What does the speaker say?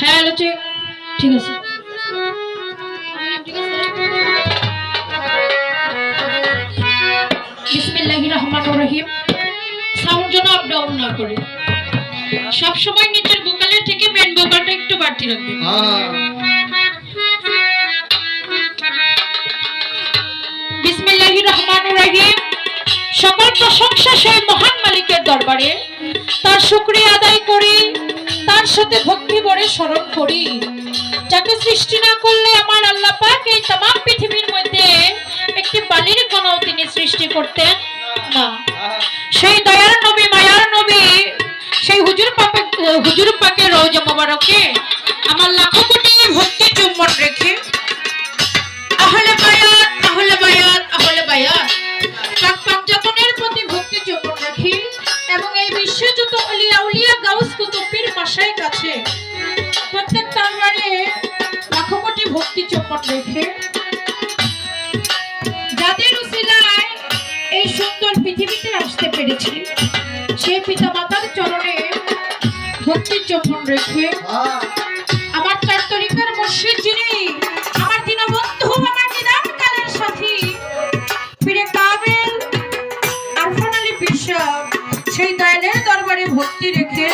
হ্যাঁ ঠিক ঠিক আছে। বিসমিল্লাহির রহমানির রহিম। সাউন্ড যেন আপ ডাউন না করে, সব সময় নিচের ভোকালের থেকে মেন ভোকালটা একটু বাড়তি রাখবেন। বিসমিল্লাহির রহমানির রহিম। সকল প্রশংসা সেই মহান মালিকের দরবারে, তার শুকরিয়া আদায় করি, তার সাথে ভক্তি ভরে স্মরণ করি, যাকে সৃষ্টি না করলে আমার আল্লাহ পাক এই तमाम পৃথিবীর মধ্যে একটি বালির কণাও তিনি সৃষ্টি করতেন না। সেই দয়ার নবী, মায়ার নবী, সেই হুজুর পাকের রওজা মোবারকে আমার লাখো কোটি ভক্তি চুম্বন রেখে আহলে বায়াত, আহলে বায়াত, আহলে বায়াত পাক পাঞ্জাতনের প্রতি ভক্তি চুম্বন রাখি এবং এই বিশ্বে যত আউলিয়া উলিয়া গাউস কুতুব পীর মাশায়েখ আছে প্রত্যেক দরবারে লাখো কোটি ভক্তি চুম্বন রেখে যাদের উসিলায় এই সুন্দর পৃথিবীতে আসতে পেরেছি সেই পিতা মাতার চরণে ভক্তি চুম্বন রেখে আমার চার তরিকার মুর্শিদ যিনি আমার দীনবন্ধু, আমার নিদানকালের সাথী পীরে কামেল আরফান আলী পীর সাহেব, সেই দয়ালের দরবারে ভক্তি রেখে